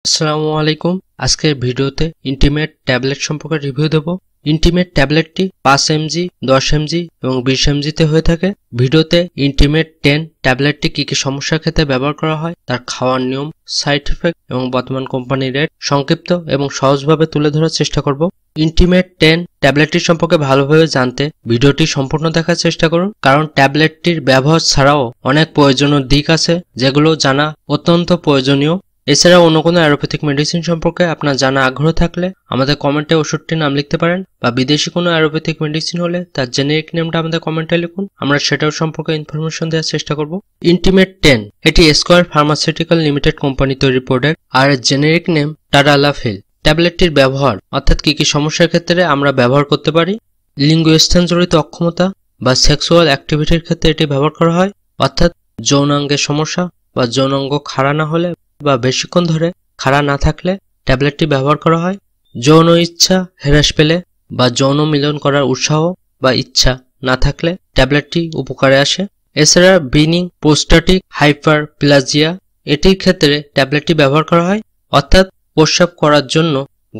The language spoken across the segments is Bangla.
আসসালামু আলাইকুম। আজকের ভিডিওতে ইন্টিমেট ট্যাবলেট সম্পর্কে রিভিউ দেব। ইন্টিমেট ট্যাবলেটটি 5 mg, 10 mg এবং 20 mg তে হয়ে থাকে। ভিডিওতে ইন্টিমেট 10 ট্যাবলেটটি কি কি সমস্যার ক্ষেত্রে ব্যবহার করা হয়, তার খাওয়ার নিয়ম, সাইড ইফেক্ট এবং বর্তমান কোম্পানির রেট সংক্ষিপ্ত এবং সহজভাবে তুলে ধরার চেষ্টা করব। ইন্টিমেট 10 ট্যাবলেটটি সম্পর্কে ভালোভাবে জানতে ভিডিওটি সম্পূর্ণ দেখার চেষ্টা করুন, কারণ ট্যাবলেটটির ব্যবহার ছাড়াও অনেক প্রয়োজনীয় দিক আছে যেগুলো জানা অত্যন্ত প্রয়োজনীয়। এছাড়াও অন্য কোনো অ্যালোপ্যাথিক মেডিসিন সম্পর্কে আপনার জানা আগ্রহ থাকলে আমাদের কমেন্টে ওষুধটির নাম লিখতে পারেন, বা বিদেশি কোনো অ্যালোপ্যাথিক মেডিসিন হলে তার জেনেরিক নেমটা আমাদের কমেন্টে লিখুন, আমরা সেটাও সম্পর্কে ইনফরমেশন দেওয়ার চেষ্টা করব। ইন্টিমেট 10 এটি স্কয়ার ফার্মাসিউটিক্যাল লিমিটেড কোম্পানি তৈরি প্রোডাক্ট, আর জেনেরিক নেম টাডালাফিল। ট্যাবলেটটির ব্যবহার অর্থাৎ কি কি সমস্যার ক্ষেত্রে আমরা ব্যবহার করতে পারি। লিঙ্গস্থান জড়িত অক্ষমতা বা সেক্সুয়াল অ্যাক্টিভিটির ক্ষেত্রে এটি ব্যবহার করা হয়, অর্থাৎ যৌনাঙ্গের সমস্যা বা যৌনাঙ্গ খাড়া না হলে বা বেশিক্ষণ ধরে খাড়া না থাকলে ট্যাবলেটটি ব্যবহার করা হয়। যৌন ইচ্ছা হ্রাস পেলে বা যৌন মিলন করার উৎসাহ বা ইচ্ছা না থাকলে ট্যাবলেটটি উপকারে আসে। এছাড়া বিনিং প্রোস্টাটিক হাইপারপ্লাজিয়া এটির ক্ষেত্রে ট্যাবলেটটি ব্যবহার করা হয়, অর্থাৎ প্রস্রাব করার জন্য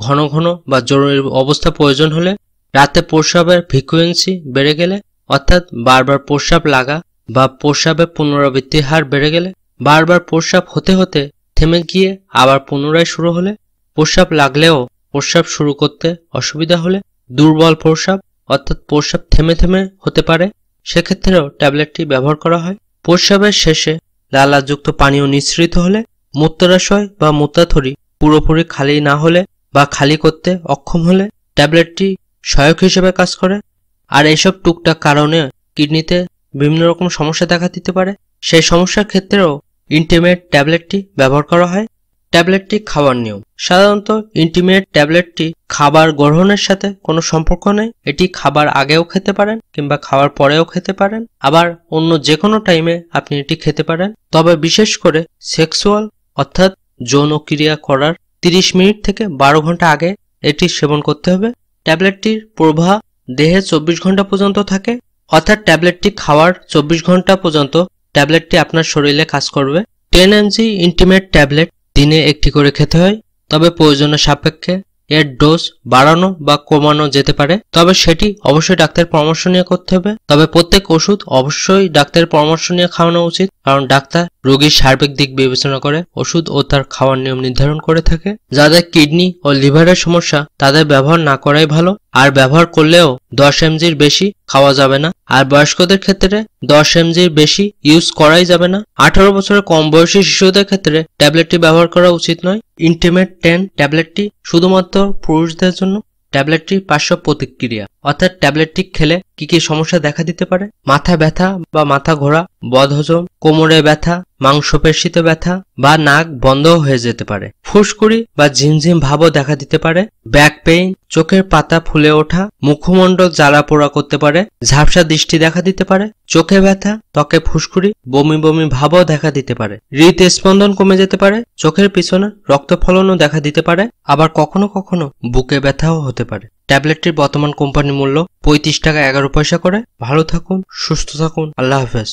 ঘন ঘন বা জরুরি অবস্থা প্রয়োজন হলে, রাতে প্রস্রাবের ফ্রিকোয়েন্সি বেড়ে গেলে, অর্থাৎ বারবার প্রস্রাব লাগা বা প্রস্রাবের পুনরাবৃত্তির হার বেড়ে গেলে, বারবার প্রস্রাব হতে হতে থেমে গিয়ে আবার পুনরায় শুরু হলে, প্রস্রাব লাগলেও প্রস্রাব শুরু করতে অসুবিধা হলে, দুর্বল প্রস্রাব অর্থাৎ প্রস্রাব থেমে থেমে হতে পারে, সেক্ষেত্রেও ট্যাবলেটটি ব্যবহার করা হয়। প্রস্রাবের শেষে লালাযুক্ত পানীয় নিঃসৃত হলে, মূত্রাশয় বা মূত্রাথলি পুরোপুরি খালি না হলে বা খালি করতে অক্ষম হলে ট্যাবলেটটি সহায়ক হিসেবে কাজ করে। আর এইসব টুকটাক কারণে কিডনিতে বিভিন্ন রকম সমস্যা দেখা দিতে পারে, সেই সমস্যার ক্ষেত্রেও ইন্টিমেট ট্যাবলেটটি ব্যবহার করা হয়। ট্যাবলেটটি খাওয়ার নিয়ম। সাধারণত ইন্টিমেট ট্যাবলেটটি খাবার গ্রহণের সাথে কোনো সম্পর্ক নেই, এটি খাবার আগেও খেতে পারেন কিংবা খাওয়ার পরেও খেতে পারেন, আবার অন্য যে কোনো টাইমে আপনি এটি খেতে পারেন। তবে বিশেষ করে সেক্সুয়াল অর্থাৎ যৌন ক্রিয়া করার 30 মিনিট থেকে 12 ঘন্টা আগে এটি সেবন করতে হবে। ট্যাবলেটটির প্রভাব দেহে 24 ঘন্টা পর্যন্ত থাকে, অর্থাৎ ট্যাবলেটটি খাওয়ার 24 ঘন্টা পর্যন্ত ট্যাবলেটটি আপনার শরীরে কাজ করবে। 10 mg ইন্টিমেট ট্যাবলেট দিনে একটি করে খেতে হয়, তবে প্রয়োজনের সাপেক্ষে এর ডোজ বাড়ানো বা কমানো যেতে পারে, তবে সেটি অবশ্যই ডাক্তারের পরামর্শ নিয়ে করতে হবে। তবে প্রত্যেক ওষুধ অবশ্যই ডাক্তারের পরামর্শ নিয়ে খাওয়ানো উচিত, কারণ ডাক্তার রোগীর সার্বিক দিক বিবেচনা করে ওষুধ ও তার খাওয়ার নিয়ম নির্ধারণ করে থাকে। যাদের কিডনি ও লিভারের সমস্যা তাদের ব্যবহার না করাই ভালো, আর ব্যবহার করলেও 10 mgর বেশি খাওয়া যাবে না। আর বয়স্কদের ক্ষেত্রে 10 mgর বেশি ইউজ করাই যাবে না। 18 বছরের কম বয়সী শিশুদের ক্ষেত্রে ট্যাবলেটটি ব্যবহার করা উচিত নয়। ইন্টিমেট 10 ট্যাবলেটটি শুধুমাত্র পুরুষদের জন্য। ট্যাবলেটটির পার্শ্ব প্রতিক্রিয়া অর্থাৎ ট্যাবলেটটি খেলে কি কি সমস্যা দেখা দিতে পারে। মাথা ব্যথা বা মাথা ঘোরা, বদহজম, কোমরে ব্যথা, মাংসপেশিতে ব্যথা বা নাক বন্ধ হয়ে যেতে পারে, ফুসকুড়ি বা ঝিমঝিম ভাবও দেখা দিতে পারে, ব্যাক পেইন, চোখের পাতা ফুলে ওঠা, মুখমণ্ডল জ্বালা পোড়া করতে পারে, ঝাপসা দৃষ্টি দেখা দিতে পারে, চোখে ব্যথা, ত্বকে ফুসকুড়ি, বমি বমি ভাবও দেখা দিতে পারে, হৃদস্পন্দন কমে যেতে পারে, চোখের পিছনে রক্তফলনও দেখা দিতে পারে, আবার কখনো কখনো বুকে ব্যথাও হতে পারে। ট্যাবলেটটির বর্তমান কোম্পানি মূল্য 35 টাকা 11 পয়সা করে। ভালো থাকুন, সুস্থ থাকুন, আল্লাহ হাফেজ।